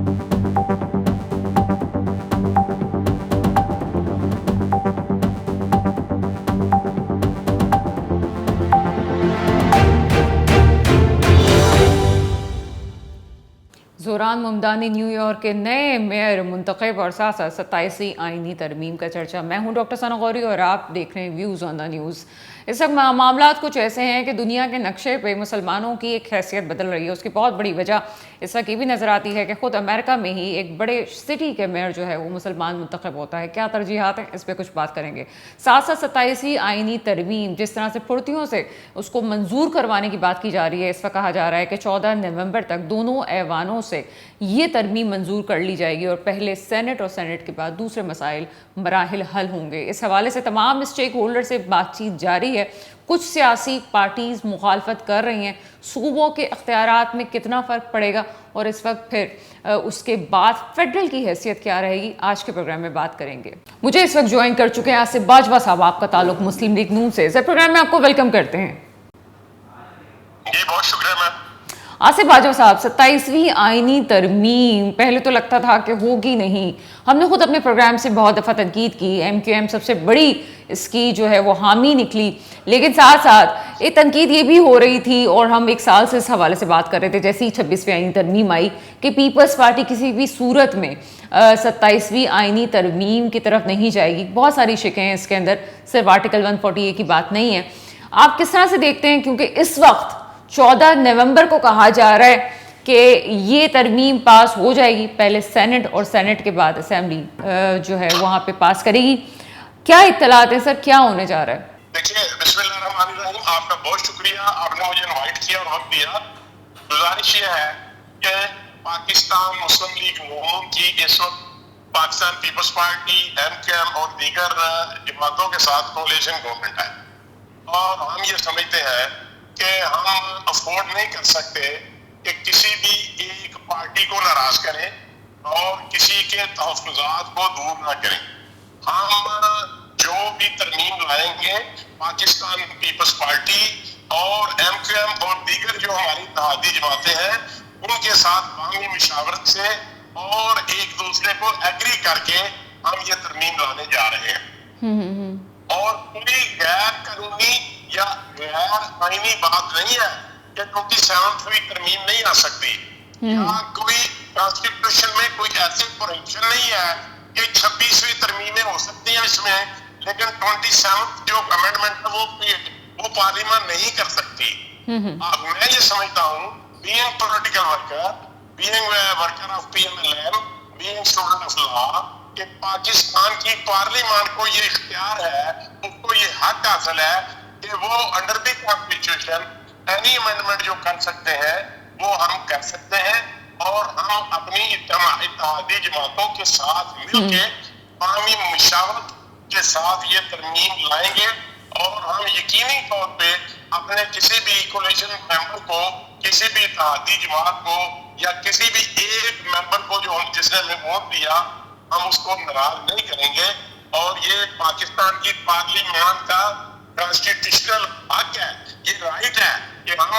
जोरान मुमदानी New York के नए mayor मुंतखब और साथ साथ 27वीं आईनी तरमीम का चर्चा। मैं हूं डॉक्टर सना गौरी और आप देख रहे हैं व्यूज़ ऑन द न्यूज़। इस वक्त मामला कुछ ऐसे हैं कि दुनिया के नक्शे पे मुसलमानों की एक हैसियत बदल रही है। उसकी बहुत बड़ी वजह इस वक्त ये भी नज़र आती है कि ख़ुद अमेरिका में ही एक बड़े सिटी के मेयर जो है वो मुसलमान मुंतखब होता है। क्या तरजीहात हैं, इस पर कुछ बात करेंगे। साथ साथ 27वीं आईनी तरमीम जिस तरह से फुर्तियों से उसको मंजूर करवाने की बात की जा रही है, इस वक्त कहा जा रहा है कि 14 नवंबर तक दोनों ऐवानों से ये तरमीम मंजूर कर ली जाएगी और पहले सेनेट और सेनेट के बाद दूसरे मसाइल मराहिल हल होंगे। इस हवाले से तमाम स्टेक होल्डर से बातचीत जारी है। कुछ सियासी पार्टीज मुखालफत कर रही हैं। सूबों के इख्तियारात में कितना फ़र्क पड़ेगा और इस वक्त फिर उसके बाद फेडरल की हैसियत क्या रहेगी, आज के प्रोग्राम में बात करेंगे। मुझे इस वक्त ज्वाइन कर चुके हैं आसिफ बाजवा साहब, आपका ताल्लुक मुस्लिम लीग नून से। सर, प्रोग्राम में आपको वेलकम करते हैं। जी बहुत शुक्रिया मैम। आसिफ बाजवा साहब, 27वीं आईनी तरमीम पहले तो लगता था कि होगी नहीं। हमने खुद अपने प्रोग्राम से बहुत दफ़ा तनकीद की, MQM सबसे बड़ी इसकी जो है वो हामी निकली, लेकिन साथ साथ एक तनकीद ये भी हो रही थी और हम एक साल से इस हवाले से बात कर रहे थे जैसे ही 26वीं आईनी तरमीम आई कि पीपल्स पार्टी किसी भी सूरत में 27वीं आईनी तरमीम की तरफ नहीं जाएगी। बहुत सारी शिकें हैं इसके अंदर, सिर्फ आर्टिकल 148 की बात नहीं है। आप किस तरह से देखते हैं, क्योंकि इस वक्त 14 नवंबर को कहा जा रहा है कि ये तरमीम पास हो जाएगी, पहले सेनेट और सेनेट के बाद असेंबली जो है वहाँ पे पास करेगी। क्या इत्तलात है सर, क्या होने जा रहा है? देखिए, बिस्मिल्लाहिर्रहमानिर्रहीम, आपका बहुत शुक्रिया, आपने मुझे इनवाइट किया और वक्त दिया। गुजारिश ये है कि पाकिस्तान मुस्लिम लीग नून की इस वक्त पाकिस्तान पीपल्स पार्टी, MQM और दीगर जमातों के साथ कोalition गवर्नमेंट है और हम ये समझते हैं कि हम अफोर्ड नहीं कर सकते कि किसी भी एक पार्टी को नाराज करें और किसी के तहफ़्फ़ुज़ात को दूर ना करें। हम जो भी तरमीम लाएंगे पाकिस्तान पीपल्स पार्टी और MQM और दीगर जो हमारी इत्तेहादी जमातें हैं उनके साथ बाहमी मुशावरत से और एक दूसरे को एग्री करके हम ये तरमीम लाने जा रहे हैं। और कोई गैर कानूनी या गैर आईनी बात नहीं है कि 27वीं तरमीम नहीं आ सकती या कोई कॉन्स्टिट्यूशन में कोई ऐसी प्रोविजन नहीं है कि 26वीं तरमीमें हो सकती हैं इसमें, लेकिन 27 जो अमेंडमेंट है वो पार्लियामेंट नहीं कर सकती। अब मैं ये समझता हूँ, being political worker, being worker of PMLN, being student of law, कि पाकिस्तान की पार्लियामेंट को ये इख्तियार है, उसको ये हक हासिल है कि वो under the constitution any amendment जो कर सकते हैं वो हम कर सकते हैं और हम अपनी इत्तेहादी जमातों के साथ मिलके बाहमी मुशावरत के साथ ये तरमीम लाएंगे और हम यकीनी तौर पे अपने किसी भी कोalition मेंबर को, किसी भी इत्तेहादी जमात को या किसी भी एक मेंबर को जो जिसने हमें वोट दिया, हम उसको नाराज नहीं करेंगे और ये पाकिस्तान की पार्लियामेंट का कॉन्स्टिट्यूशनल हक है, ये राइट है कि हम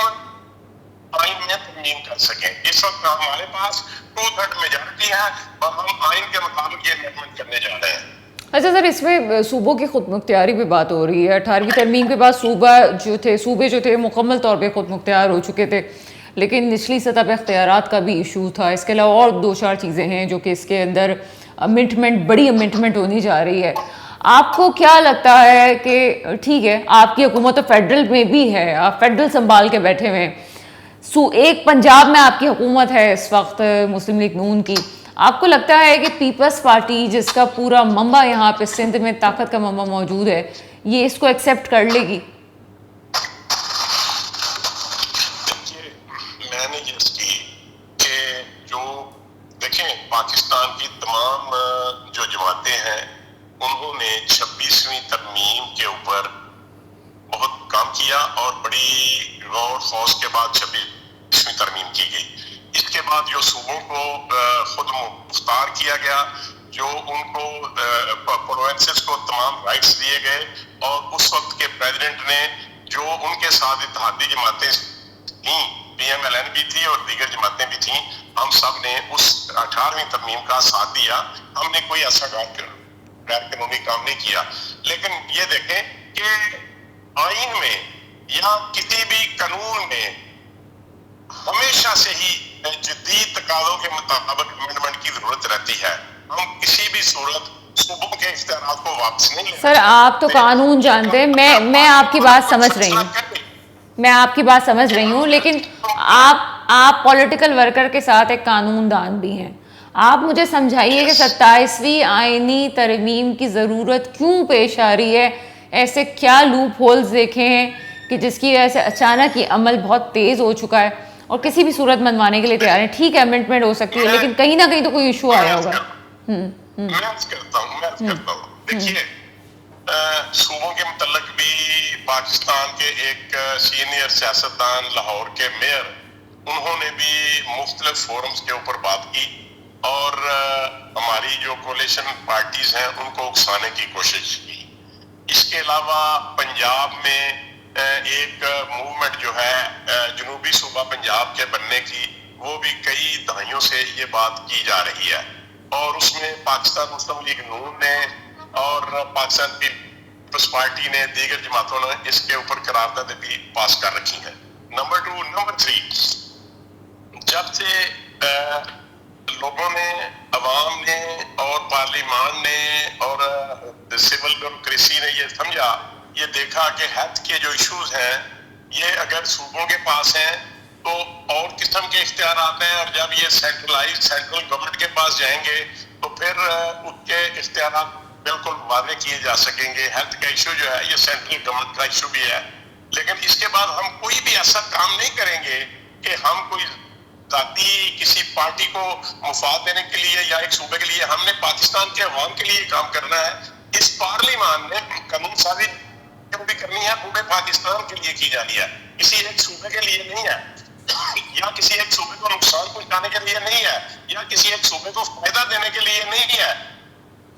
आइन में तरमीम कर सकें। इस वक्त हमारे पास 2/3 मेजॉरिटी है और हम आइन के मुताबिक ये अमेंडमेंट करने जा रहे हैं। अच्छा सर, इसमें सूबों की खुद मुख्तियारी भी बात हो रही है। 18वीं तरमीम के बाद सूबे जो थे मुकम्मल तौर पे खुद मुख्तियार हो चुके थे, लेकिन निचली सतह पर इख्तियारात का भी इशू था। इसके अलावा और 2-4 चीज़ें हैं जो कि इसके अंदर बड़ी अमेंडमेंट होनी जा रही है। आपको क्या लगता है कि ठीक है, आपकी हुकूमत तो फेडरल में भी है, आप फेडरल संभाल के बैठे हुए हैं, एक पंजाब में आपकी हुकूमत है इस वक्त मुस्लिम लीग नून की, आपको लगता है कि पीपल्स पार्टी जिसका पूरा मम्बा यहाँ पे सिंध में ताकत का मम्बा मौजूद है, ये इसको एक्सेप्ट कर लेगी? मैंने ये की कि जो देखें, पाकिस्तान की तमाम जो जमातें हैं उन्होंने 26वीं तरमीम के ऊपर बहुत काम किया और बड़ी गौर खौज के बाद 26वीं तरमीम की गई। इसके बाद जो सूबों को खुद मुख्तार किया गया, जो उनको प्रोविंसेस को तमाम राइट्स दिए गए और उस वक्त के प्रेसिडेंट ने जो उनके साथ इत्तेहादी जमातें थीं, PMLN भी थी और दीगर जमातें भी थीं, हम सब ने उस 18वीं तरमीम का साथ दिया, हमने कोई ऐसा गैर कानूनी काम नहीं किया। लेकिन ये देखें कि आइन में या किसी भी कानून में हमेशा से ही जदीद तकाज़ों के मुताबिक अमेंडमेंट की जरूरत रहती है। हम किसी भी सूरत सूबों के इख्तियारात को वापस नहीं ले। सर आप तो कानून जानते हैं, मैं आपकी बात समझ रही हूँ, मैं आपकी बात समझ रही हूँ, लेकिन आप पॉलिटिकल वर्कर के साथ एक कानूनदान भी हैं। आप मुझे समझाइए कि 27वीं आईनी तरमीम की ज़रूरत क्यों पेश आ रही है? ऐसे क्या लूप होल्स देखे हैं कि जिसकी वजह से अचानक ये अमल बहुत तेज़ हो चुका है और किसी भी सूरत मनवाने के लिए तैयार है? ठीक है, अमेंडमेंट हो सकती है, लेकिन कहीं ना कहीं तो कोई इशू आया होगा। मैं अर्ज करता हूँ देखिए, सूबों के मुतल्लिक भी पाकिस्तान के एक सीनियर सियासतदान लाहौर के मेयर, उन्होंने भी मुख्तलिफ फोरम्स के ऊपर बात की और हमारी जो कोलिशन पार्टीज हैं उनको उकसाने की कोशिश की। इसके अलावा पंजाब में एक मूवमेंट जो है जनूबी सूबा पंजाब के बनने की, वो भी कई दहाइयों से ये बात की जा रही है और उसमें पाकिस्तान मुस्लिम लीग नून ने और पाकिस्तान पीपल्स पार्टी ने, दीगर जमातों ने इसके ऊपर करारदाद भी पास कर रखी है। नंबर 2, नंबर 3, जब से लोगों ने, अवाम ने और पार्लिमान ने और सिविल ब्यूरोक्रेसी ने ये समझा, ये देखा कि हेल्थ के जो इश्यूज हैं ये अगर सूबों के पास हैं तो और किस्म के इख्तियारात हैं, और जब ये सेंट्रल गवर्नमेंट के पास जाएंगे तो फिर उसके इख्तियारात बिल्कुल वादे किए जा सकेंगे। हेल्थ का इशू जो है ये सेंट्रल गवर्नमेंट का इशू भी है, लेकिन इसके बाद हम कोई भी ऐसा काम नहीं करेंगे कि हम कोई जाती किसी पार्टी को मुफाद देने के लिए या एक सूबे के लिए, हमने पाकिस्तान के अवाम के लिए काम करना है। इस पार्लिमान ने कानून साजी भी करनी है, पूरे पाकिस्तान के लिए की जानी है, किसी एक सूबे के लिए नहीं है या किसी एक सूबे को नुकसान पहुंचाने के लिए नहीं है या किसी एक सूबे को फायदा देने के लिए नहीं है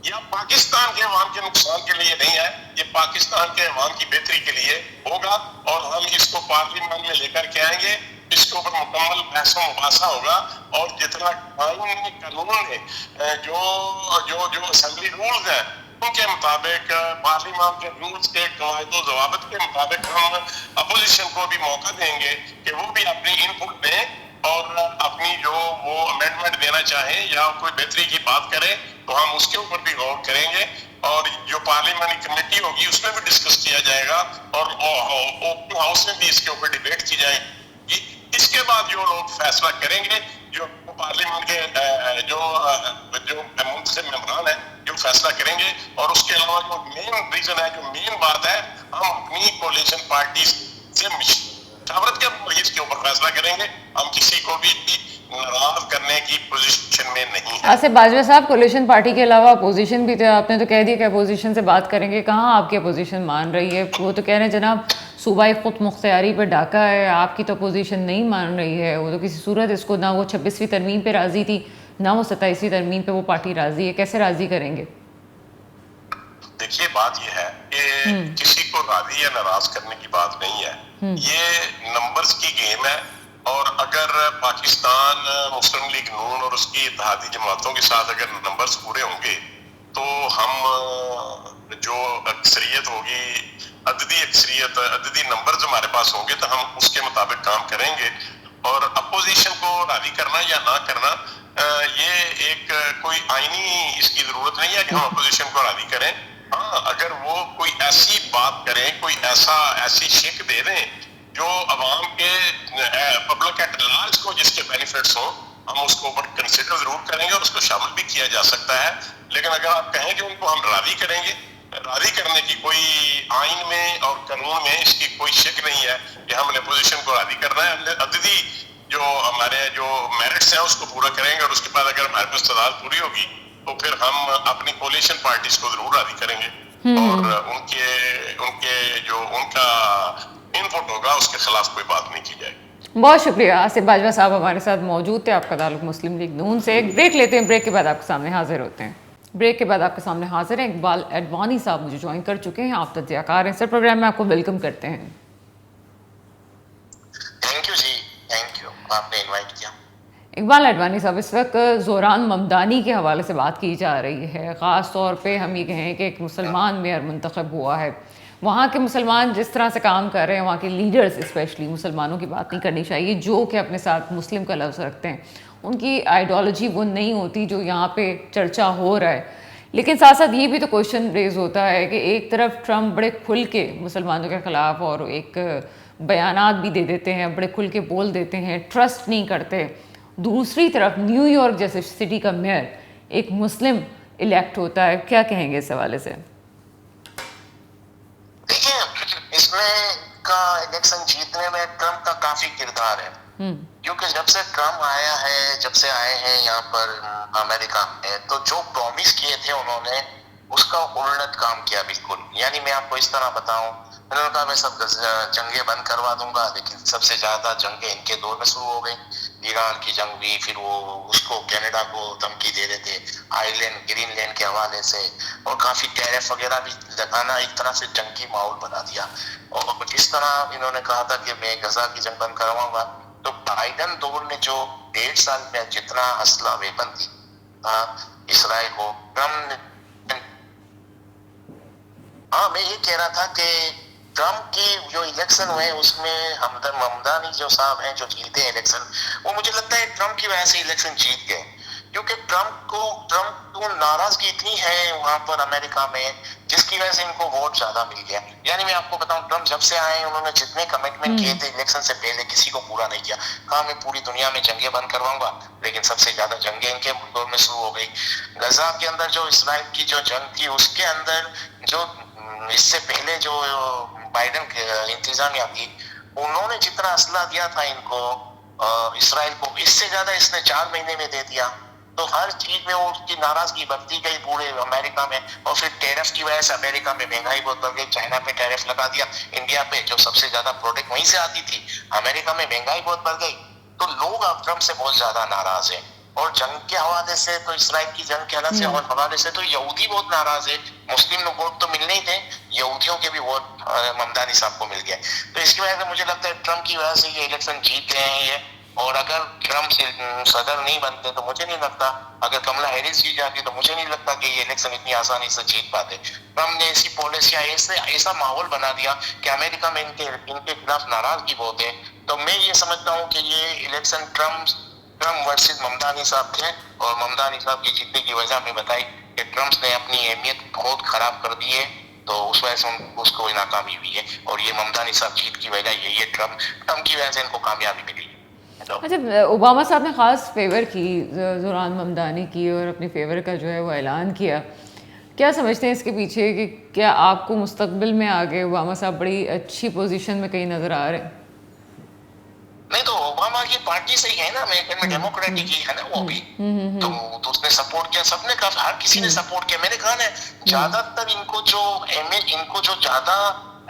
या पाकिस्तान के अवाम के नुकसान के लिए नहीं है, ये पाकिस्तान के अवाम की बेहतरी के लिए होगा और हम इसको पार्लियामेंट में लेकर के आएंगे। इसके ऊपर मुकम्मल बहस मुबासा होगा और जितना कानून ने जो असेंबली रूल्स हैं उनके मुताबिक, पार्लियामेंट के रूल्स के कायदो ज़वाबित के मुताबिक हम अपोजिशन को भी मौका देंगे कि वो भी अपनी इनपुट दें और अपनी जो वो अमेंडमेंट देना चाहें या कोई बेहतरी की बात करें तो हम उसके ऊपर भी गौर करेंगे और जो पार्लियामेंट्री कमेटी होगी उसमें भी डिस्कस किया जाएगा और ओपन हाउस में भी इसके ऊपर डिबेट की जाएगी। इसके बाद जो लोग फैसला करेंगे, जो पार्लियामेंट के जो मुंतखब मेंबरान है जो फैसला करेंगे, और उसके अलावा जो मेन रीजन है, जो मेन बात है, हम अपनी कोलिशन पार्टी से मशवरत के इसके ऊपर फैसला करेंगे। हम किसी को भी नाराज करने की पोजीशन में नहीं है। आसिफ बाजवा साहब, कोलिशन पार्टी के अलावा अपोजिशन भी थे, आपने तो कह दिया कि अपोजिशन से बात करेंगे। कहाँ आपकी अपोजिशन मान रही है? वो तो कह रहे हैं जनाब सूबाई खुद मुख्तियारी पर डाका है, आपकी तो अपोजिशन नहीं मान रही है। वो तो किसी सूरत इसको, ना वो 26वीं तरमीम पे राजी थी ना वो 27वीं तरमीम पे वो पार्टी राजी है, कैसे राजी करेंगे? देखिए, बात यह है कि किसी को राजी या नाराज करने की बात नहीं है, ये नंबर्स की गेम है। और अगर पाकिस्तान मुस्लिम लीग नून और उसकी इत्तेहादी जमातों के साथ अगर नंबर्स पूरे होंगे तो हम जो अक्सरियत होगी, अददी अक्सरियत, अददी नंबर्स हमारे पास होंगे तो हम उसके मुताबिक काम करेंगे। और अपोजिशन को राजी करना या ना करना, ये एक कोई आईनी इसकी जरूरत नहीं है कि हम अपोजिशन को राजी करें। हाँ, अगर वो कोई ऐसी बात करें, कोई ऐसी शिक दे दें जो अवाम के पब्लिक एट लार्ज को जिसके बेनिफिट्स हो, हम उसको ऊपर कंसिडर जरूर करेंगे और उसको शामिल भी किया जा सकता है। लेकिन अगर आप कहें कि उनको हम राजी करेंगे, राजी करने की कोई आइन में और कानून में इसकी कोई शिक नहीं है कि हमने अपोजिशन को राजी करना है। हमने अददी जो हमारे जो मेरिट्स हैं उसको पूरा करेंगे और उसके बाद अगर हमारे पास तादाद पूरी होगी तो फिर हम अपनी कोलिशन पार्टीज को जरूर राजी करेंगे और उनके जो उनका इनपुट होगा उसके खिलाफ कोई बात नहीं की जाएगी। बहुत शुक्रिया। आसिफ बाजवा साहब हमारे साथ मौजूद थे। आपका ताल्लुक मुस्लिम लीग नून से। एक ब्रेक लेते हैं, ब्रेक के बाद आपके सामने हाजिर होते हैं। ब्रेक के बाद आपके सामने हाजिर हैं इकबाल एडवानी साहब, मुझे ज्वाइन कर चुके हैं, आप तज्जियाकार हैं। सर, प्रोग्राम में आपको वेलकम करते हैं। थैंक यू जी, थैंक यू, आपने इनवाइट किया। इकबाल अडवाणी साहब, इस वक्त ज़ोरान ममदानी के हवाले से बात की जा रही है। ख़ास तौर पे हम ये कहें कि एक मुसलमान मेयर मुंतखब हुआ है। वहाँ के मुसलमान जिस तरह से काम कर रहे हैं, वहाँ के लीडर्स स्पेशली, मुसलमानों की बात नहीं करनी चाहिए, जो कि अपने साथ मुस्लिम का लफ्ज़ रखते हैं, उनकी आइडियोलॉजी वो नहीं होती जो यहाँ पे चर्चा हो रहा है। लेकिन साथ साथ ये भी तो क्वेश्चन रेज होता है कि एक तरफ ट्रम्प बड़े खुल के मुसलमानों के ख़िलाफ़ और एक बयानात भी दे देते हैं, बड़े खुल के बोल देते हैं, ट्रस्ट नहीं करते। दूसरी तरफ न्यूयॉर्क जैसे सिटी का मेयर एक मुस्लिम इलेक्ट होता है। क्या कहेंगे इस हवाले से? देखिए, इसमें का इलेक्शन जीतने में ट्रम्प का काफी किरदार है, क्योंकि जब से ट्रम्प आया है, जब से आए हैं यहाँ पर अमेरिका में, तो जो प्रॉमिस किए थे उन्होंने उसका उल्ट काम किया बिल्कुल। यानी मैं आपको इस तरह बताऊं, उन्होंने कहा मैं सब जंगें बंद करवा दूंगा, लेकिन सबसे ज्यादा जंगें इनके दौर में शुरू हो गई। ईरान की जंग भी, फिर वो उसको कनाडा को धमकी दे रहे थे आयरलैंड ग्रीनलैंड के हवाले से, और काफी टैरिफ वगैरह भी लगाना, एक तरह से जंग की माहौल बना दिया। और जिस तरह इन्होंने कहा था कि मैं गजा की जंग बंद करवाऊंगा, तो बाइडन दौर में जो 1.5 साल में जितना असला वेपन दी इसराइल को, ट्रम्प ने, हाँ मैं ये कह रहा था कि ट्रम्प की जो इलेक्शन हुए उसमें ममदानी जो साहब हैं जो जीते हैं इलेक्शन, वो मुझे लगता है ट्रम्प की वजह से इलेक्शन जीत गए, क्योंकि ट्रम्प को नाराजगी इतनी है वहां पर अमेरिका में, जिसकी वजह से इनको वोट ज्यादा मिल गया। यानी मैं आपको बताऊं, ट्रम्प जब से आए उन्होंने जितने कमिटमेंट किए थे इलेक्शन से पहले किसी को पूरा नहीं किया। कहा मैं पूरी दुनिया में जंगें बंद करवाऊंगा, लेकिन सबसे ज्यादा जंगें इनके दौर में शुरू हो गई। गजा के अंदर जो इसराइल की जो जंग थी, उसके अंदर जो इससे पहले जो बाइडन के इंतजामिया थी, उन्होंने जितना असला दिया था इनको इसराइल को, इससे ज्यादा इसने 4 महीने में दे दिया। तो हर चीज में उसकी नाराजगी बढ़ती गई पूरे अमेरिका में। और फिर टैरिफ की वजह से अमेरिका में महंगाई बहुत बढ़ गई, चाइना पे टैरिफ लगा दिया, इंडिया पे जो सबसे ज्यादा प्रोडक्ट वहीं से आती थी, अमेरिका में महंगाई बहुत बढ़ गई। तो लोग अब ट्रम्प से बहुत ज्यादा नाराज है। और जंग के हवाले से तो इसराइल की जंग के हवाले से तो यहूदी बहुत नाराज है। मुस्लिम लोग वोट तो मिलने ही थे, यहूदियों के भी वोट ममदानी साहब को मिल गया। तो इसकी वजह से मुझे लगता है ट्रम्प की वजह से ये इलेक्शन जीत गए हैं ये। और अगर ट्रम्प से सदर नहीं बनते तो मुझे नहीं लगता, अगर कमला हैरिस जीत जाती तो मुझे नहीं लगता कि ये इलेक्शन इतनी आसानी से जीत पाते। ट्रम्प ने ऐसी पॉलिसियां, ऐसा माहौल बना दिया कि अमेरिका में इनके खिलाफ नाराजगी बहुत है। तो मैं ये समझता हूँ कि ये इलेक्शन ट्रम्प वर्सेस ममदानी साहब थे, और ममदानी साहब की जीतने की वजह में बताई कि ट्रम्प ने अपनी अहमियत बहुत खराब कर दी है, तो उस वजह से उसको नाकामी हुई है। और ये ममदानी साहब जीत की वजह यही है, ट्रम्प की वजह से इनको कामयाबी मिली। अच्छा, ओबामा साहब ने ख़ास फेवर की ज़ोरान ममदानी की और अपने फेवर का जो है वो ऐलान किया। क्या समझते हैं इसके पीछे कि क्या आपको मुस्तकबिल में आगे ओबामा साहब बड़ी अच्छी पोजीशन में कहीं नज़र आ रहे हैं? नहीं, तो ओबामा की पार्टी से ही है ना, अमेरिकन में डेमोक्रेटिक ही है ना वो भी। तो उसने सपोर्ट किया, सबने कहा, हर किसी ने सपोर्ट किया। मैंने कहा ना, ज्यादातर इनको जो ज्यादा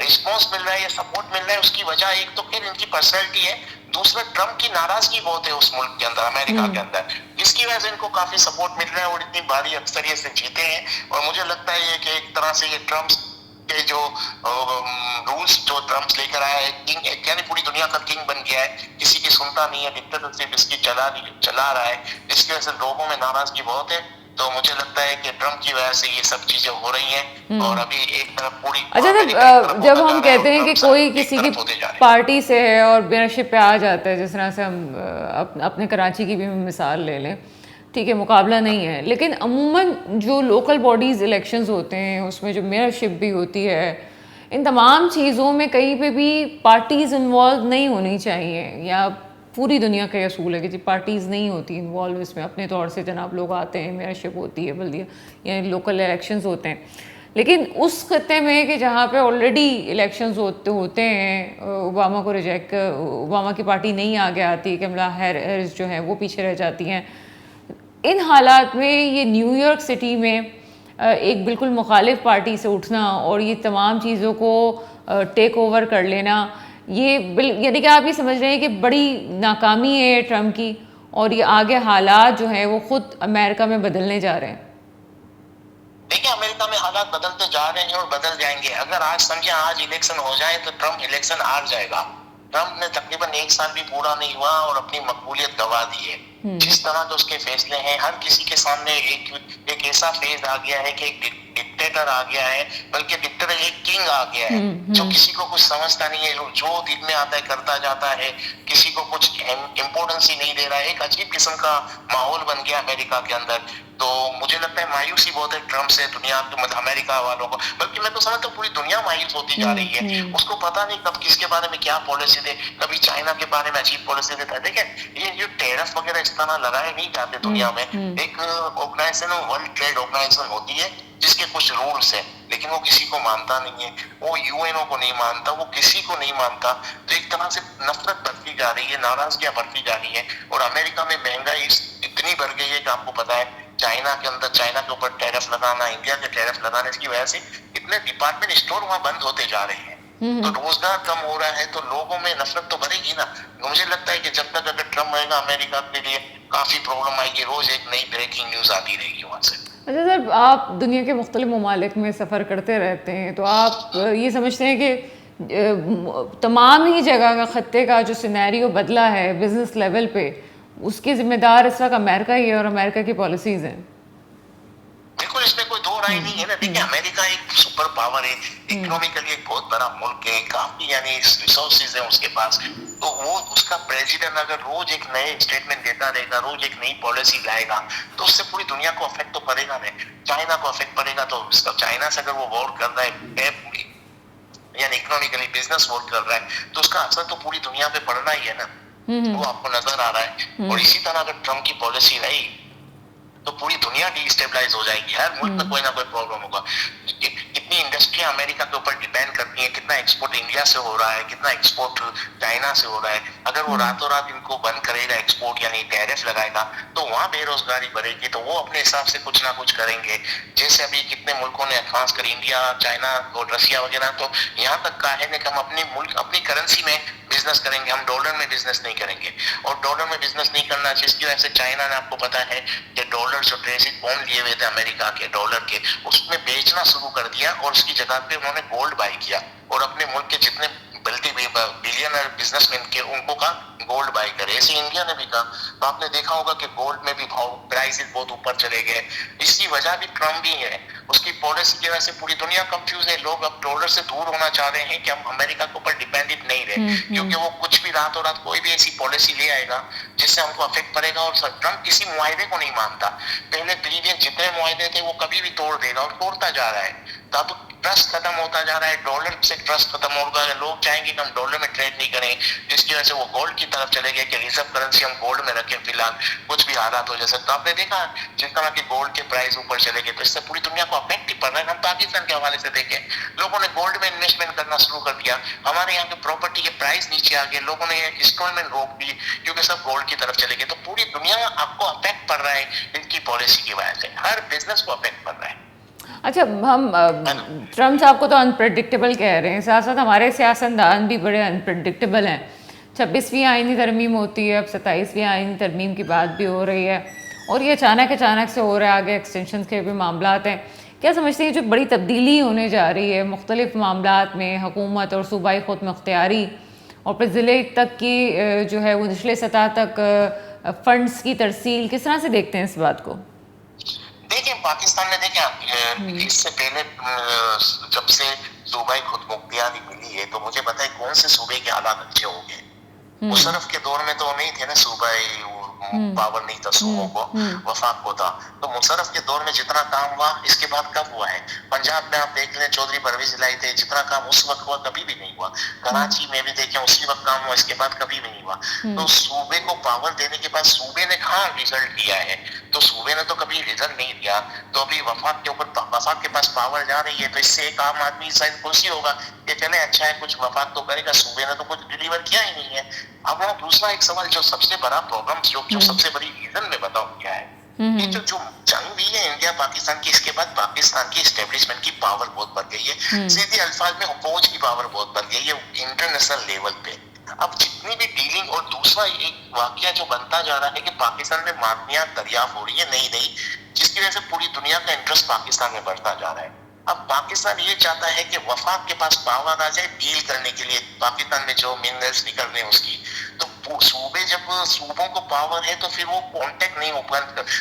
रिस्पॉन्स मिल रहा है या सपोर्ट मिल रहा है, उसकी वजह एक तो फिर इनकी पर्सनैलिटी है, दूसरा ट्रम्प की नाराजगी बहुत है उस मुल्क के अंदर, अमेरिका के अंदर, जिसकी वजह से इनको काफी सपोर्ट मिल रहा है और इतनी भारी अक्सरियत से जीते हैं। और मुझे लगता है कि एक तरह से ये ट्रम्प के जो रूल्स जो ट्रम्प लेकर आया है, किंग यानी पूरी दुनिया का किंग बन गया है, किसी की सुनता नहीं है, डिक्टेटरशिप इसकी चला रहा है, जिसकी वजह से लोगों में नाराजगी बहुत है। तो मुझे लगता है कि ट्रम्प की वजह से ये सब चीजें हो रही हैं। और अभी एक तरफ पूरी, अच्छा, जब हम कहते हैं कि कोई किसी की पार्टी से है और मेयरशिप पे आ जाता है, जिस तरह से हम अपने कराची की भी मिसाल ले लें, ठीक है, मुकाबला नहीं है, लेकिन अमूमन जो लोकल बॉडीज़ इलेक्शंस होते हैं उसमें जो मेयरशिप भी होती है, इन तमाम चीज़ों में कहीं पे भी पार्टीज़ इन्वॉल्व नहीं होनी चाहिए, या पूरी दुनिया का असूल है कि जी पार्टीज़ नहीं होती इन्वॉल्व इसमें, अपने तौर से जनाब लोग आते हैं, मेयरशिप होती है, बल्दिया या लोकल इलेक्शंस होते हैं। लेकिन उस खत्ते में कि जहाँ पे ऑलरेडी इलेक्शंस होते हैं, ओबामा को ओबामा की पार्टी नहीं आगे आती, कमला हैरिस जो है वो पीछे रह जाती हैं, इन हालात में ये न्यूयॉर्क सिटी में एक बिल्कुल मुखालिफ पार्टी से उठना और ये तमाम चीज़ों को टेक ओवर कर लेना, ये यानी कि आप ये समझ रहे हैं कि बड़ी नाकामी है ट्रम्प की, और ये आगे हालात जो हैं वो खुद अमेरिका में बदलने जा रहे हैं। देखिए, अमेरिका में हालात बदलते जा रहे हैं और बदल जाएंगे। अगर आज इलेक्शन हो जाए तो ट्रम्प इलेक्शन हार जाएगा। ट्रम्प ने तकरीबन 1 साल भी पूरा नहीं हुआ और अपनी मकबूलियत गंवा दी है। जिस तरह के उसके फैसले हैं, हर किसी के सामने एक ऐसा फेज आ गया है कि एक डिक्टेटर आ गया है, बल्कि डिक्टेटर एक किंग आ गया है जो किसी को कुछ समझता नहीं है, जो दिल में आता है करता जाता है, किसी को कुछ इम्पोर्टेंस ही नहीं दे रहा है। एक अजीब किस्म का माहौल बन गया अमेरिका के अंदर। तो मुझे लगता है मायूसी बहुत है ट्रम्प से दुनिया मतलब अमेरिका वालों को, बल्कि मैं तो समझता हूँ पूरी दुनिया मायूस होती जा रही है। उसको पता नहीं कब किसके बारे में क्या पॉलिसी दे, कभी चाइना के बारे में अजीब पॉलिसी देता है। देखिए ये जो टैरिफ वगैरह इस तरह लगाए नहीं जाते दुनिया में। एक ऑर्गेनाइजेशन वर्ल्ड ट्रेड ऑर्गेनाइजेशन होती है जिसके कुछ रूल्स है, लेकिन वो किसी को मानता नहीं है, वो यूएनओ को नहीं मानता, वो किसी को नहीं मानता। तो एक तरह से नफरत बढ़ती जा रही है, नाराजगियां बढ़ती जा रही है। और अमेरिका में महंगाई इतनी बढ़ गई है कि आपको पता है चाइना के अंदर, चाइना के ऊपर टैरिफ लगाना, इंडिया के टैरिफ लगाने की वजह से इतने डिपार्टमेंट स्टोर वहां बंद होते जा रहे हैं। तो रोजगार कम हो रहा है, तो लोगों में नफरत तो बढ़ेगी ना। मुझे लगता है कि जब तक अगर ट्रम्प रहेगा अमेरिका के लिए काफी प्रॉब्लम आएगी, रोज एक नई ब्रेकिंग न्यूज आती रहेगी वहां से। अच्छा सर, आप दुनिया के मुख्तलिफ ममालिक में सफ़र करते रहते हैं, तो आप ये समझते हैं कि तमाम ही जगह का खत्ते का जो सिनेरियो बदला है बिजनेस लेवल पे, उसके जिम्मेदार इस वक्त अमेरिका ही है और अमेरिका की पॉलिसीज हैं? बिल्कुल, इसमें कोई दो राय नहीं है ना। देखिए अमेरिका एक सुपर पावर है, इकोनॉमिकली एक बहुत बड़ा मुल्क है, काफी यानी रिसोर्सेज है उसके पास। तो वो उसका प्रेसिडेंट अगर रोज एक नए स्टेटमेंट देता रहेगा, रोज एक नई पॉलिसी लाएगा, तो उससे पूरी दुनिया को अफेक्ट तो पड़ेगा ना। चाइना को अफेक्ट पड़ेगा, तो चाइना से अगर वो वॉर कर रहा है यानी इकोनॉमिकली बिजनेस वॉर कर रहा है, तो उसका असर तो पूरी दुनिया पे पड़ना ही है ना। वो आपको नजर आ रहा है। और इसी तरह अगर ट्रम्प की पॉलिसी रही तो पूरी दुनिया डिस्टेबलाइज हो जाएगी, हर मुल्क में कोई ना कोई प्रॉब्लम होगा। कितनी इंडस्ट्रियां अमेरिका के ऊपर डिपेंड करती हैं, कितना एक्सपोर्ट इंडिया से हो रहा है, कितना एक्सपोर्ट चाइना से हो रहा है। अगर वो रातों रात इनको बंद करेगा एक्सपोर्ट यानी टैरिफ लगाएगा, तो वहां बेरोजगारी बढ़ेगी, तो वो अपने हिसाब से कुछ ना कुछ करेंगे। जैसे अभी कितने मुल्कों ने खास कर इंडिया, चाइना और रशिया वगैरह, तो यहाँ तक कहा है कि हम अपनी मुल्क अपनी करेंसी में बिजनेस करेंगे, हम डॉलर में बिजनेस नहीं करेंगे। और डॉलर में बिजनेस नहीं करना, जिसकी वजह से चाइना ने, आपको पता है कि डॉलर जो ट्रेजिट बॉन्ड लिए हुए थे अमेरिका के डॉलर के, उसमें बेचना शुरू कर दिया और उसकी जगह पे उन्होंने गोल्ड बाय किया। और अपने मुल्क के जितने बिलियनर बिजनेसमैन के उनको कहा गोल्ड बाय करे। ऐसे इंडिया ने भी कहा। तो आपने देखा होगा कि गोल्ड में भी भाव प्राइसेस बहुत ऊपर चले गए। इसकी वजह भी ट्रम्प ही है, उसकी पॉलिसी की वजह से पूरी दुनिया कंफ्यूज है। लोग अब डॉलर से दूर होना चाह रहे हैं कि हम अमेरिका के ऊपर डिपेंडेंट नहीं रहे, क्योंकि वो कुछ भी रातों रात कोई भी ऐसी पॉलिसी ले आएगा जिससे हमको अफेक्ट पड़ेगा। और ट्रम्प किसी मुआहदे को नहीं मानता। पहले प्रीवियस जितने मुआहदे थे वो कभी भी तोड़ देगा और तोड़ता जा रहा है। तो अब ट्रस्ट खत्म होता जा रहा है, डॉलर से ट्रस्ट खत्म होगा। लोग चाहेंगे कि हम डॉलर में ट्रेड नहीं करें, जिसकी वजह से वो गोल्ड की तरफ चले गए कि रिजर्व करेंसी हम गोल्ड में रखें, फिलहाल कुछ भी हालात हो जा सकता। आपने देखा जिस तरह के गोल्ड के प्राइस ऊपर चले गए, तो इससे पूरी दुनिया को अफेक्ट ही पड़ रहा है। हम पाकिस्तान के हवाले से देखें, लोगों ने गोल्ड में इन्वेस्टमेंट करना शुरू कर दिया, हमारे यहाँ के प्रॉपर्टी के प्राइस नीचे आ गए, लोगों ने इंस्टॉलमेंट रोक दी क्योंकि सब गोल्ड की तरफ चले गए। तो पूरी दुनिया आपको अफेक्ट पड़ रहा है इनकी पॉलिसी की वजह से, हर बिजनेस को अफेक्ट पड़ रहा है। अच्छा, हम ट्रम्प साहब को तो अनप्रेडिक्टेबल कह रहे हैं, साथ साथ हमारे सियासतदान भी बड़े अनप्रेडिक्टेबल हैं। 26वीं आईनी तरमीम होती है, अब 27वीं आईनी तरमीम की बात भी हो रही है, और ये अचानक से हो रहा है। आगे एक्सटेंशन के भी मामलात हैं। क्या समझते हैं जो बड़ी तब्दीली होने जा रही है मुख्तलिफ मामलात में, हुकूमत और सूबाई खुद मुख्तियारी और फिर ज़िले तक की जो है वो निचले सतह तक फंड्स की तरसील, किस तरह से देखते हैं इस बात को? देखिए पाकिस्तान में देखिए इससे पहले जब से सूबाई खुद मुख्तियारी मिली है, तो मुझे पता है कौन से सूबे के हालात अच्छे हो गए। मुशर्रफ के दौर में तो नहीं थे ना सूबाई पावर, नहीं था सूबों को, वफाक को था। तो मुशर्रफ के दौर में जितना काम हुआ इसके बाद कब हुआ है? पंजाब में आप देख लें, चौधरी परवेज इलाही थे, जितना काम उस वक्त हुआ कभी भी नहीं हुआ। कराची में भी देखें उसी वक्त काम हुआ, इसके बाद कभी भी नहीं हुआ। तो सूबे को पावर देने के बाद सूबे ने कहाँ रिजल्ट दिया है? तो सूबे ने तो कभी रिजल्ट नहीं दिया। तो अभी वफाक के ऊपर, वफाक के पास पावर जा रही है, तो इससे एक आम आदमी शायद खुशी होगा कि चले अच्छा है कुछ वफाक तो करेगा, सूबे ने तो कुछ डिलीवर किया ही नहीं है। अब वहाँ दूसरा एक सवाल, जो सबसे बड़ा प्रॉब्लम, जो सबसे बड़ी रीजन मैं बताऊं क्या है, ये जो जंग भी है इंडिया पाकिस्तान की, इसके बाद पाकिस्तान की एस्टेब्लिशमेंट की पावर बहुत बढ़ गई है। सीधे अल्फाज में फौज की पावर बहुत बढ़ गई है इंटरनेशनल लेवल पे। अब जितनी भी डीलिंग, और दूसरा एक वाकया जो बनता जा रहा है कि पाकिस्तान में मादनियात दरियाफ्त हो रही है नई नई, जिसकी वजह से पूरी दुनिया का इंटरेस्ट पाकिस्तान में बढ़ता जा रहा है। अब पाकिस्तान ये चाहता है कि वफाक के पास पावर आ जाए डील करने के लिए, पाकिस्तान में जो मिनरल्स निकल रहे हैं उसकी, तो सूबे, जब सूबों को पावर है तो फिर वो कांटेक्ट नहीं हो पा,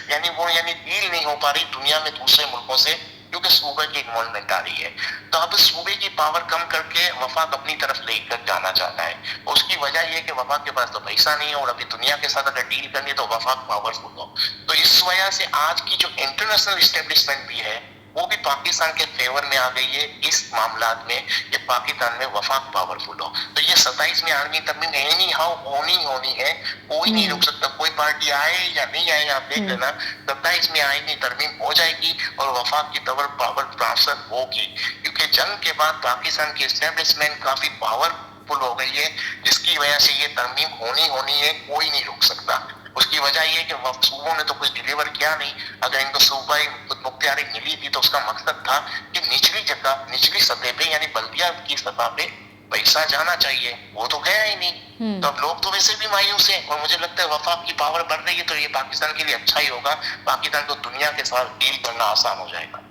यानी डील नहीं हो पा रही दुनिया में दूसरे मुल्कों से, क्योंकि सूबे की इन्वॉल्वमेंट आ रही है। तो अब सूबे की पावर कम करके वफाक अपनी तरफ लेकर जाना चाहता है। उसकी वजह यह कि वफाक के पास तो पैसा नहीं है, और अभी दुनिया के साथ अगर डील करनी है तो वफाक पावरफुल हो। तो इस वजह से आज की जो इंटरनेशनल इस्टेब्लिशमेंट भी है वो भी पाकिस्तान के फेवर में आ गई है इस मामलात में, कि पाकिस्तान में वफाक पावरफुल हो। तो ये 27वीं आर्मी तरमीम एनी हाउ होनी है, कोई नहीं रुक सकता। कोई पार्टी आए या नहीं आए, आप देख लेना 27वीं आर्मी तरमीम हो जाएगी और वफाक की तरफ पावर ट्रांसफर होगी, क्योंकि जंग के बाद पाकिस्तान की एस्टेब्लिशमेंट काफी पावरफुल हो गई है, जिसकी वजह से ये तरमीम होनी है, कोई नहीं रुक सकता। उसकी वजह यह है कि सूबों ने तो कुछ डिलीवर किया नहीं। अगर इनको सूबाई मुख्तियारी मिली थी तो उसका मकसद था कि निचली जगह, निचली सतह पे यानी बल्दिया की सतह पे पैसा जाना चाहिए, वो तो गया ही नहीं। तो अब लोग तो वैसे भी मायूस हैं, और मुझे लगता है वफाक की पावर बढ़ रही है तो ये पाकिस्तान के लिए अच्छा ही होगा। पाकिस्तान को दुनिया के साथ डील करना आसान हो जाएगा।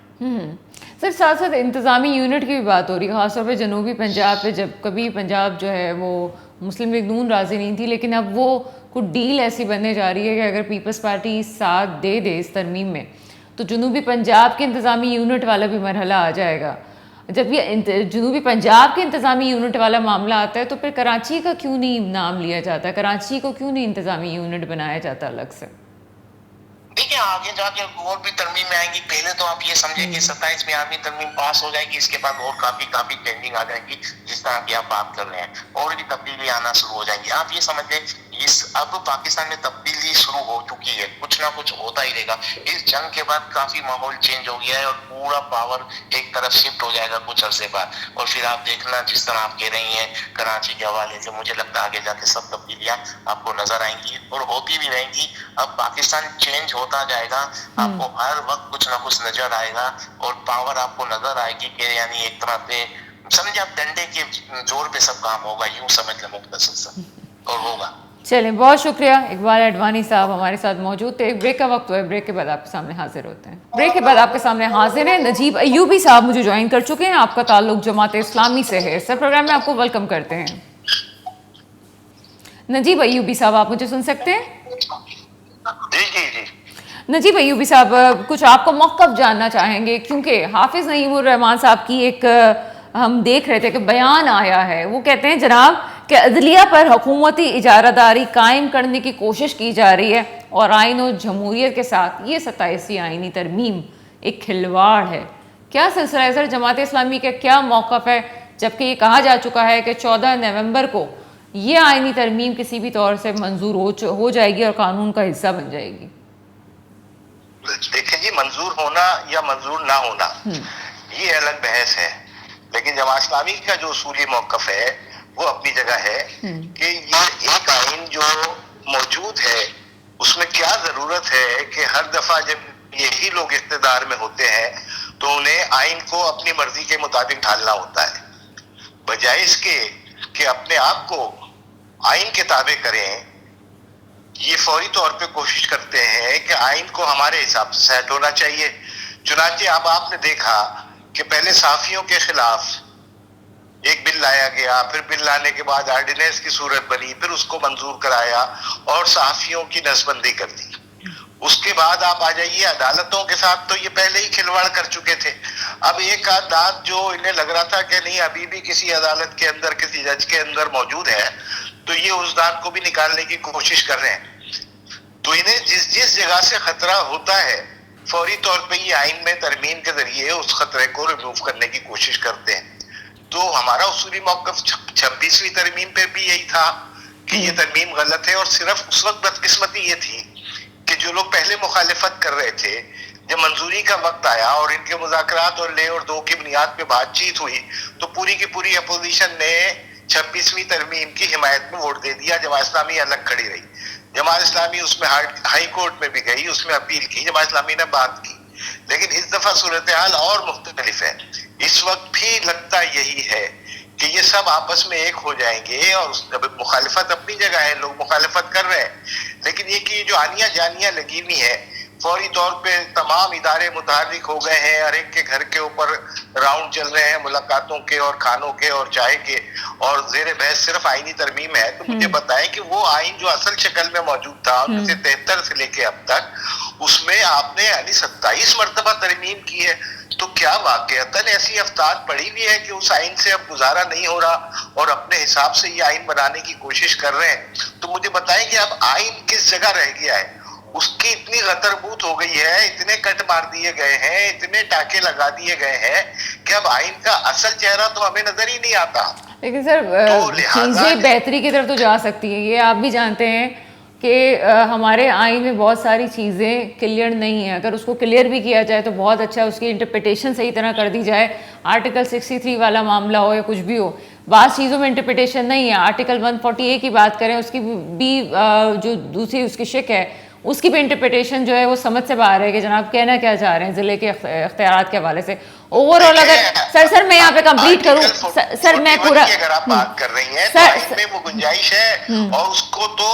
सर, साथ साथ इंतज़ामी यूनिट की भी बात हो रही है, खासतौर पे जनूबी पंजाब पे। जब कभी पंजाब जो है वो मुस्लिम लीग नून राज़ी नहीं थी, लेकिन अब वो कुछ डील ऐसी बनने जा रही है कि अगर पीपल्स पार्टी साथ दे इस तरमीम में तो जनूबी पंजाब के इंतज़ामी यूनिट वाला भी मरहला आ जाएगा। जब ये जनूबी पंजाब के इंतज़ामी यूनिट वाला मामला आता है तो फिर कराची का क्यों नहीं नाम लिया जाता, कराची को क्यों नहीं इंतज़ामी यूनिट बनाया जाता अलग से? देखिए, आगे जाके और भी तरमीम में आएंगी। पहले तो आप ये समझे कि 27वीं आर्मी तरमीम पास हो जाएगी, इसके बाद और काफी चेंजिंग आ जाएगी, जिस तरह की आप बात कर रहे हैं, और भी तब्दीली आना शुरू हो जाएंगी। आप ये समझ लें अब पाकिस्तान में तब्दीली शुरू हो चुकी है, कुछ ना कुछ होता ही रहेगा। इस जंग के बाद काफी माहौल चेंज हो गया है, और पूरा पावर एक तरफ शिफ्ट हो जाएगा कुछ अरसे बाद। और फिर आप देखना, जिस तरह आप कह रही हैं कराची के हवाले से, मुझे लगता है आगे जाके सब तब्दीलियां आपको नजर आएंगी और होती भी रहेंगी। अब पाकिस्तान चेंज होता जाएगा, आपको हर वक्त कुछ ना कुछ नजर आएगा, और पावर आपको नजर आएगी कि यानी एक तरह से समझे आप डंडे के जोर पे सब काम होगा, यूं समझ लें मुख्तसर सा, और होगा। चलें, बहुत शुक्रिया। इकबाल अडवाणी साहब हमारे साथ मौजूद थे। एक ब्रेक का वक्त हुआ है, ब्रेक के बाद आपके सामने हाजिर होते हैं। ब्रेक के बाद आपके सामने हाजिर हैं नजीब अयूबी साहब, मुझे ज्वाइन कर चुके हैं। आपका ताल्लुक जमात इस्लामी से है। सर, प्रोग्राम में आपको वेलकम करते हैं। नजीब अयूबी साहब, आप मुझे सुन सकते हैं? जी। नजीब अयूबी साहब, कुछ आपको मौक़िफ़ जानना चाहेंगे, क्योंकि हाफिज़ नईमुर रहमान साहब की एक हम देख रहे थे कि बयान आया है। वो कहते हैं जनाब कि अदलिया पर हुकूमती इजारादारी कायम करने की कोशिश की जा रही है, और आइन और जमहूरियत के साथ ये 27वीं आइनी तरमीम एक खिलवाड़ है। क्या सिलसिला है सर, जमात इस्लामी का क्या मौक़िफ़ है, जबकि ये कहा जा चुका है कि 14 नवंबर को ये आइनी तरमीम किसी भी तौर से मंजूर हो जाएगी और कानून का हिस्सा बन जाएगी? देखिए जी, मंजूर होना या मंजूर ना होना ये अलग बहस है, लेकिन जमात इस्लामी का जो उसूली मौक़िफ़ है वो अपनी जगह है कि ये एक आइन जो मौजूद है उसमें क्या जरूरत है कि हर दफा जब यही लोग इख्तिदार में होते हैं तो उन्हें आइन को अपनी मर्जी के मुताबिक ढालना होता है, बजाय इसके कि अपने आप को आइन के ताबे करें। ये फौरी तौर पे कोशिश करते हैं कि आइन को हमारे हिसाब से सेट होना चाहिए। चुनांचे अब आपने देखा कि पहले सहाफियों के खिलाफ एक बिल लाया गया, फिर बिल लाने के बाद ऑर्डिनेंस की सूरत बनी, फिर उसको मंजूर कराया और सहाफियों की नसबंदी कर दी। उसके बाद आप आ जाइए अदालतों के साथ, तो ये पहले ही खिलवाड़ कर चुके थे। अब एक दांत जो इन्हें लग रहा था कि नहीं अभी भी किसी अदालत के अंदर, किसी जज के अंदर मौजूद है, तो ये उस दांत को भी निकालने की कोशिश कर रहे हैं। तो इन्हें जिस जगह से खतरा होता है फौरी तौर पे ये आइन में तरमीम के जरिए उस खतरे को रिमूव करने की कोशिश करते हैं। तो हमारा उसूली मौक़िफ़ 26वीं तरमीम पे भी यही था कि ये तरमीम गलत है, और सिर्फ उस वक्त बदकिस्मती ये थी कि जो लोग पहले मुखालिफत कर रहे थे, जब मंजूरी का वक्त आया और इनके मुज़ाकरात और ले और दो की बुनियाद पे बातचीत हुई, तो पूरी की पूरी अपोजिशन ने 26वीं तरमीम की हिमायत में वोट दे दिया। जमात इस्लामी अलग खड़ी रही। जमात इस्लामी उसमें हाई कोर्ट में भी गई, उसमें अपील की, जमात इस्लामी ने बात की। लेकिन इस दफा सूरत हाल और मुख्तलिफ है। इस वक्त भी लगता यही है कि ये सब आपस में एक हो जाएंगे, और मुखालिफत अपनी जगह है, लोग मुखालिफत कर रहे हैं, लेकिन ये कि जो आनिया जानिया लगी हुई है फौरी तौर पे तमाम इदारे मुतहर्रिक हो गए हैं, हर एक के घर के ऊपर राउंड चल रहे हैं मुलाकातों के और खानों के और चाय के, और जेर बहस सिर्फ आईनी तरमीम है। तो मुझे बताएं कि वो आइन जो असल शक्ल में मौजूद था 1973 से लेके अब तक, उसमें आपने यानी 27 मरतबा तरमीम की है। तो क्या वाकईतन ऐसी अफ्तार पड़ी हुई है कि उस आइन से अब गुजारा नहीं हो रहा और अपने हिसाब से ये आइन बनाने की कोशिश कर रहे हैं? तो मुझे बताएं कि अब आइन किस जगह रह गया है? उसकी इतनी गतरबूत हो गई है, इतने कट मार दिए गए हैं, इतने टाके लगा दिए गए हैं कि अब आइन का असल चेहरा तो हमें नजर ही नहीं आता। लेकिन सर चीजें बेहतरी की तरफ तो जा सकती है, ये आप भी जानते हैं कि हमारे आइन में बहुत सारी चीज़ें क्लियर नहीं है। अगर उसको क्लियर भी किया जाए तो बहुत अच्छा, उसकी इंटरप्रिटेशन सही तरह कर दी जाए। आर्टिकल 63 वाला मामला हो या कुछ भी हो, बात चीज़ों में इंटरप्रिटेशन नहीं है। आर्टिकल 140A की बात करें, उसकी भी जो दूसरी उसकी शिक है, उसकी भी इंटरप्रिटेशन जो है वो समझ से बाहर है कि जनाब कहना क्या चाह रहे हैं ज़िले के इख्तियारात के हवाले से। ओवरऑल अगर सर मैं यहाँ पे कंप्लीट करूँ सर, मैं पूरा, अगर आप बात कर रही हैं तो आइन में वो गुंजाइश है और उसको तो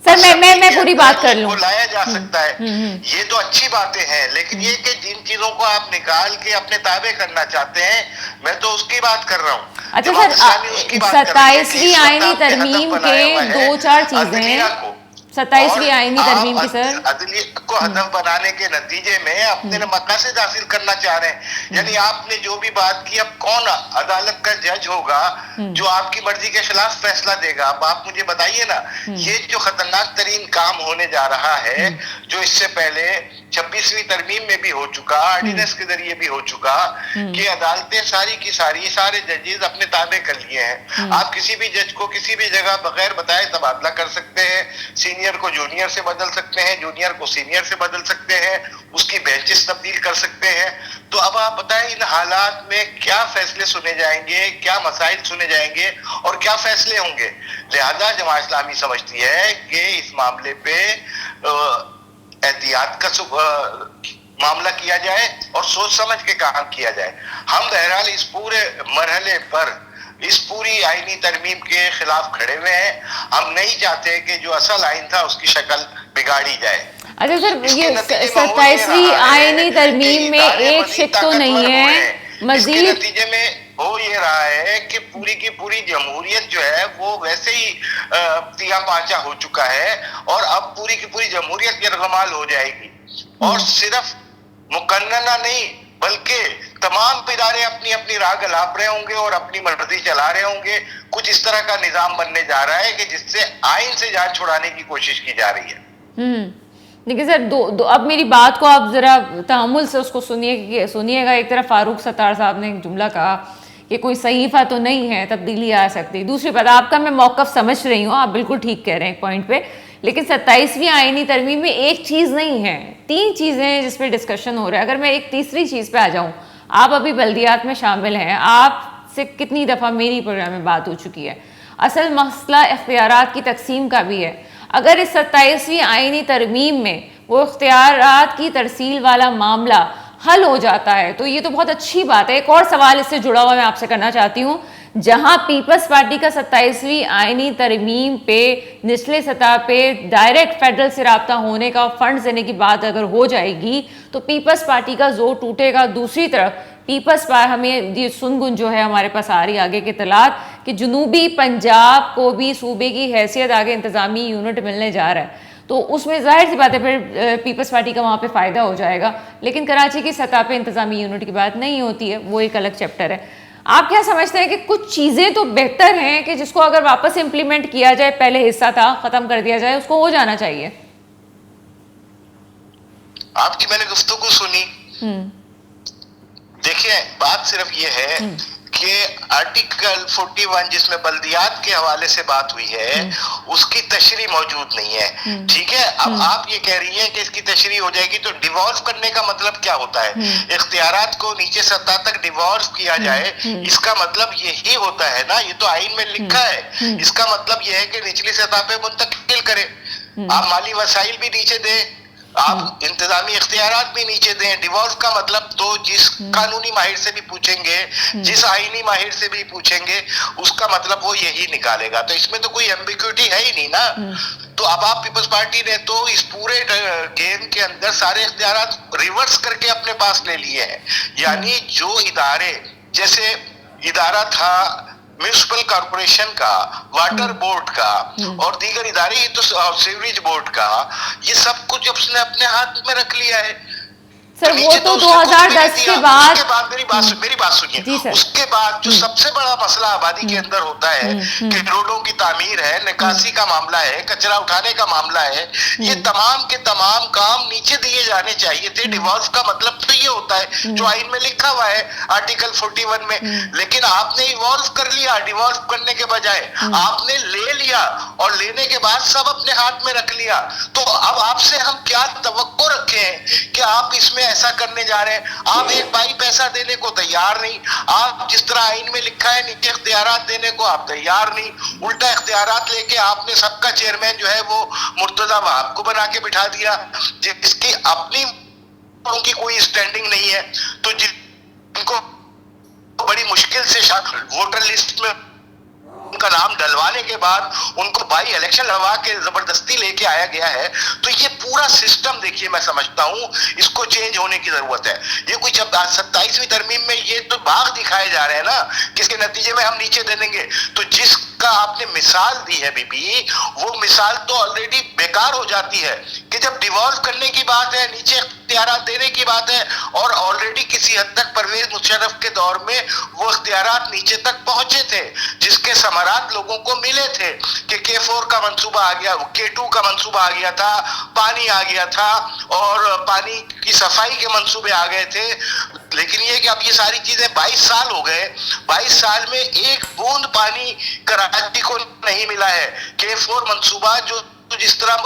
सर मैं पूरी बात कर लूं, लाया जा सकता है। ये तो अच्छी बातें हैं, लेकिन ये कि जिन चीजों को आप निकाल के अपने ताबे करना चाहते हैं, मैं तो उसकी बात कर रहा हूँ। अच्छा सर, 27वीं आईनी तरमीम के 2-4 चीजें हैं 27वीं आईनी तरमीम की सर, अदलियत को हदफ बनाने के नतीजे में अपने मकासद हासिल करना चाह रहे हैं। यानी आपने जो भी बात की, अब कौन अदालत का जज होगा जो आपकी मर्जी के खिलाफ फैसला देगा? अब आप मुझे बताइए ना, ये जो खतरनाक तरीन काम होने जा रहा है, जो इससे पहले 26वीं तरमीम में भी हो चुका, ऑर्डिनेंस के जरिए भी हो चुका, कि अदालतें सारी की सारी सारे जजेस अपने ताबे कर लिए हैं। आप किसी भी जज को किसी भी जगह बगैर बताए तबादला कर सकते हैं, सीनियर को जूनियर से बदल सकते हैं, जूनियर को सीनियर से बदल सकते हैं, उसकी बेंचेस तब्दील कर सकते हैं। तो अब आप बताएं इन हालात में क्या फैसले सुने जाएंगे, क्या मसाइल सुने जाएंगे और क्या फैसले होंगे? लिहाजा जमात इस्लामी समझती है कि इस मामले पे एहतियात का मामला किया जाए और सोच समझ के काम किया जाए। हम बहरहाल इस पूरे मरहले पर इस पूरी आईनी तरमीम के खिलाफ खड़े हुए हैं। हम नहीं चाहते कि जो असल आइन था उसकी शक्ल बिगाड़ी जाए। अच्छा सर, ये 27वीं आईनी तरमीम में एक शिक तो नहीं है, मजीद नतीजे में हो ये रहा है कि पूरी की पूरी जमहूरियत जो है वो वैसे ही तिया पांचा हो चुका है और अब पूरी की पूरी जमहूरियत यरगमाल हो जाएगी। और सिर्फ मुकन्नना नहीं बल्कि तमाम इदारे अपनी अपनी राह गलाप रहे होंगे और अपनी मर्जी चला रहे होंगे। कुछ इस तरह का निजाम बनने जा रहा है कि जिससे आइन से जान छुड़ाने की कोशिश की जा रही है। देखिए सर, अब मेरी बात को आप जरा तहम्मुल से उसको सुनिएगा। एक तरफ फारूक सत्तार साहब ने एक जुमला कहा कि कोई सहीफा तो नहीं है, तब्दीली आ सकती। दूसरी बात, आपका मैं मौक़िफ़ समझ रही हूँ, आप बिल्कुल ठीक कह रहे हैं एक पॉइंट पे, लेकिन 27वीं आईनी तरमीम में एक चीज़ नहीं है, 3 चीज़ें हैं जिस पे डिस्कशन हो रहा है। अगर मैं एक तीसरी चीज़ पे आ जाऊँ, आप अभी बल्दियात में शामिल हैं, आपसे कितनी दफ़ा मेरी प्रोग्राम में बात हो चुकी है, असल मसला इख्तियारात की तकसीम का भी है। अगर इस 27वीं आईनी तरमीम में वो इख्तियारात की तरसील वाला मामला हल हो जाता है तो ये तो बहुत अच्छी बात है। एक और सवाल इससे जुड़ा हुआ मैं आपसे करना चाहती हूँ, जहां पीपल्स पार्टी का 27वीं आईनी तरमीम पे निचले सतह पे डायरेक्ट फेडरल से रब्ता होने का, फंड देने की बात अगर हो जाएगी तो पीपल्स पार्टी का जोर टूटेगा। दूसरी तरफ पीपल्स पार्टी, हमें ये सुनगुन जो है हमारे पास आ रही आगे के इत्तलात कि जनूबी पंजाब को भी सूबे की हैसियत आगे इंतजामी यूनिट मिलने जा रहा है, तो उसमें जाहिर सी बात है फिर पीपल्स पार्टी का वहाँ पे फ़ायदा हो जाएगा। लेकिन कराची की सतह पे इंतजामी यूनिट की बात नहीं होती है, वो एक अलग चैप्टर है। आप क्या समझते हैं कि कुछ चीज़ें तो बेहतर हैं कि जिसको अगर वापस इम्प्लीमेंट किया जाए, पहले हिस्सा था ख़त्म कर दिया जाए, उसको हो जाना चाहिए? आपकी मैंने गुफ्तगू सुनी, देखिए बात सिर्फ ये है कि आर्टिकल 41 जिसमें बल्दियात के हवाले से बात हुई है उसकी तशरीह मौजूद नहीं है। ठीक है, अब आप ये कह रही हैं कि इसकी तशरीह हो जाएगी, तो डिवॉल्व करने का मतलब क्या होता है? इख्तियारात को नीचे सतह तक डिवॉल्व किया जाए, इसका मतलब यही होता है ना, ये तो आइन में लिखा है। इसका मतलब यह है कि निचली सतह पे मुंतकिल करें, आप माली वसाइल भी नीचे दें, आप इंतजामी इख्तियारात भी नीचे दें। डिवॉल्व का मतलब तो जिस कानूनी माहिर से भी पूछेंगे, जिस आईनी माहिर से भी पूछेंगे, उसका मतलब वो यही निकालेगा। तो इसमें तो कोई एम्बिग्युइटी है ही नहीं ना। तो अब आप पीपल्स पार्टी ने तो इस पूरे गेम के अंदर सारे इख्तियारात रिवर्स करके अपने पास ले लिए हैं। यानी जो इदारे, जैसे इदारा था म्यूनिसिपल कॉर्पोरेशन का, वाटर बोर्ड का और दीगर इदारे, ये तो सीवरेज बोर्ड का, ये सब कुछ उसने अपने हाथ में रख लिया है। सर वो तो 2010 के बाद, उसके बाद मेरी बात सुनिए, उसके बाद जो सबसे बड़ा मसला आबादी के अंदर होता है कि रोडों की तामीर है, निकासी का मामला है, कचरा उठाने का मामला है, ये तमाम के तमाम काम नीचे दिए जाने चाहिए थे। डिवॉल्व का मतलब तो ये होता है जो आइन में लिखा हुआ है आर्टिकल 41 में, लेकिन आपने इवॉल्व कर लिया। डिवॉल्व करने के बजाय आपने ले लिया और लेने के बाद सब अपने हाथ में रख लिया। तो अब आपसे हम क्या तवक्को रखें कि आप इसमें ऐसा करने जा रहे हैं? आप एक भाई पैसा देने को तैयार नहीं, आप जिस तरह आइन में लिखा है नीचे इख्तियारात देने को आप तैयार नहीं, उल्टा इख्तियारात लेके आपने सबका चेयरमैन जो है वो मुर्तजा वहाब को बना के बिठा दिया, जिसकी अपनी उनकी कोई स्टैंडिंग नहीं है। तो जिनको बड़ी मुश्किल से वोटर लिस्ट में उनका नाम डलवाने के बाद उनको भाई इलेक्शन लड़वा के जबरदस्ती लेके आया गया है। तो ये पूरा सिस्टम देखिए, मैं समझता हूं इसको चेंज होने की जरूरत है। ये कोई 27वीं तरमीम में ये तो भाग दिखाए जा रहे हैं ना, किसके नतीजे में हम नीचे दे देंगे। तो जिसका आपने मिसाल दी है बीबी, वो मिसाल तो ऑलरेडी बेकार हो जाती है कि जब डिवॉल्व करने की बात है, नीचे इख्तियारात देने की बात है, और ऑलरेडी किसी हद तक परवेज मुशर्रफ के दौर में वो इख्तियारात नीचे तक पहुंचे थे, जिसके समारात लोगों को मिले थे कि K4 का मंसूबा आ गया, K2 का मंसूबा आ गया था, पानी आ गया था और पानी की सफाई के मंसूबे आ गए थे। लेकिन ये कि अब ये सारी चीजें 22 साल हो गए, 22 साल में एक बूंद पानी कराची को नहीं मिला है। K4 मंसूबा जो जिस तरह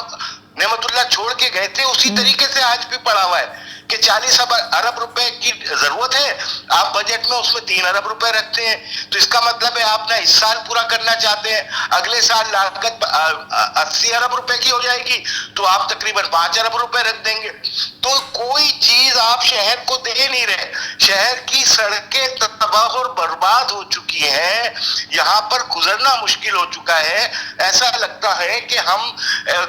नेमतुल्लाह छोड़ के गए थे उसी तरीके से आज भी पड़ा हुआ है कि 40 अरब रुपए की जरूरत है, आप बजट में उसमें 3 अरब रुपए रखते हैं। तो इसका मतलब है आप ना इस साल पूरा करना चाहते हैं, अगले साल लागत 80 अरब रुपए की हो जाएगी, तो आप तकरीबन 5 अरब रुपए रख देंगे। तो कोई चीज आप शहर को दे नहीं रहे। शहर की सड़कें तबाह और बर्बाद हो चुकी हैं, यहाँ पर गुजरना मुश्किल हो चुका है। ऐसा लगता है कि हम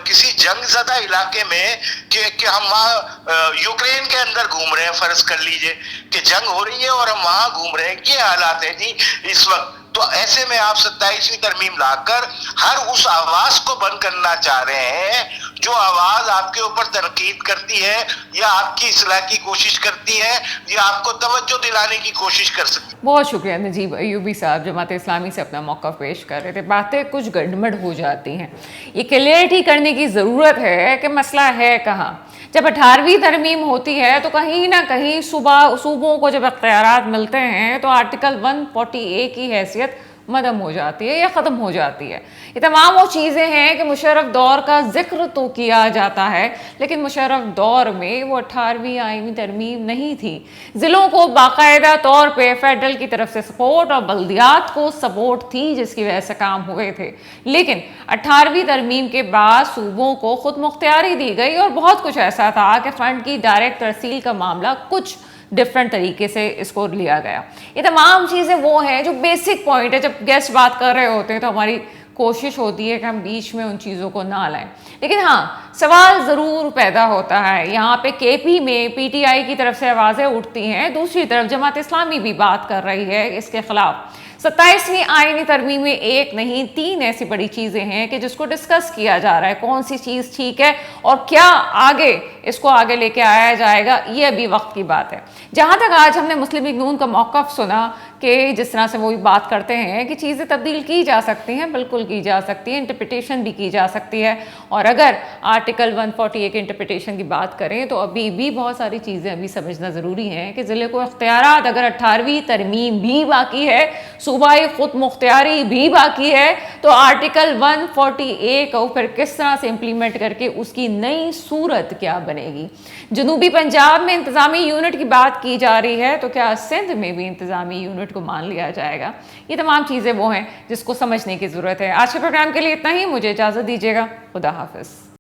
किसी जंगज़दा इलाके में कि हम वहाँ यूक्रेन के अंदर घूम रहे हैं, फर्ज कर लीजिए कि जंग हो रही है और हम वहां घूम रहे हैं। ये हालात है जी इस वक्त। तो ऐसे में आप 27वीं तरमीम लाकर हर उस आवाज को बंद करना चाह रहे हैं जो आवाज आपके ऊपर तनकीद करती है या आपकी इस्लाह की कोशिश करती है या आपको तवज्जो दिलाने की कोशिश कर सकती है। बहुत शुक्रिया नजीब अयूबी साहब, जमात इस्लामी से अपना मौक़िफ़ पेश कर रहे थे। बातें कुछ गड़बड़ हो जाती हैं, ये क्लियरिटी करने की ज़रूरत है कि मसला है कहाँ। जब 18वीं तरमीम होती है तो कहीं ना कहीं सूबों को जब इख्तियारात मिलते हैं तो आर्टिकल 140A की हैसियत मदम हो जाती है या ख़त्म हो जाती है। ये तमाम वो चीज़ें हैं कि मुशर्रफ दौर का जिक्र तो किया जाता है, लेकिन मुशर्रफ दौर में वो 18वीं आईनी तरमीम नहीं थी। ज़िलों को बाकायदा तौर पे फेडरल की तरफ से सपोर्ट और बल्दियात को सपोर्ट थी, जिसकी वजह से काम हुए थे। लेकिन 18वीं तरमीम के बाद सूबों को खुद मुख्तियारी दी गई और बहुत कुछ ऐसा था कि फ़ंड की डायरेक्ट तरसील का मामला कुछ डिफरेंट तरीके से इसको लिया गया। ये तमाम चीज़ें वो हैं जो बेसिक पॉइंट है। जब गेस्ट बात कर रहे होते हैं तो हमारी कोशिश होती है कि हम बीच में उन चीज़ों को ना लाएं, लेकिन हाँ सवाल ज़रूर पैदा होता है। यहाँ पे KP में PTI की तरफ से आवाज़ें उठती हैं, दूसरी तरफ जमात इस्लामी भी बात कर रही है इसके खिलाफ। 27वीं आईनी तरमीम में एक नहीं 3 ऐसी बड़ी चीज़ें हैं कि जिसको डिस्कस किया जा रहा है, कौन सी चीज़ ठीक है और क्या आगे इसको आगे लेके आया जाएगा, ये अभी वक्त की बात है। जहाँ तक आज हमने मुस्लिम लीग नून का मौक़िफ़ सुना कि जिस तरह से वो भी बात करते हैं कि चीज़ें तब्दील की जा सकती हैं, बिल्कुल की जा सकती है, इंटरप्रिटेशन भी की जा सकती है। और अगर आर्टिकल 140A के इंटरप्रिटेशन की बात करें तो अभी भी बहुत सारी चीज़ें अभी समझना ज़रूरी हैं कि ज़िले को इख्तियारात, अगर 18वीं तरमीम भी बाकी है, सूबाई खुद मुख्तियारी भी बाकी है, तो आर्टिकल 140A को फिर किस तरह से इम्प्लीमेंट करके उसकी नई सूरत क्या बनेगी। जनूबी पंजाब में इंतज़ामी यूनिट की बात की जा रही है, तो क्या सिंध में भी इंतज़ामी यूनिट को मान लिया जाएगा। ये तमाम चीज़ें वो हैं जिसको समझने की ज़रूरत है। आज के प्रोग्राम के लिए इतना ही, मुझे इजाज़त दीजिएगा। खुदा हाफिज़।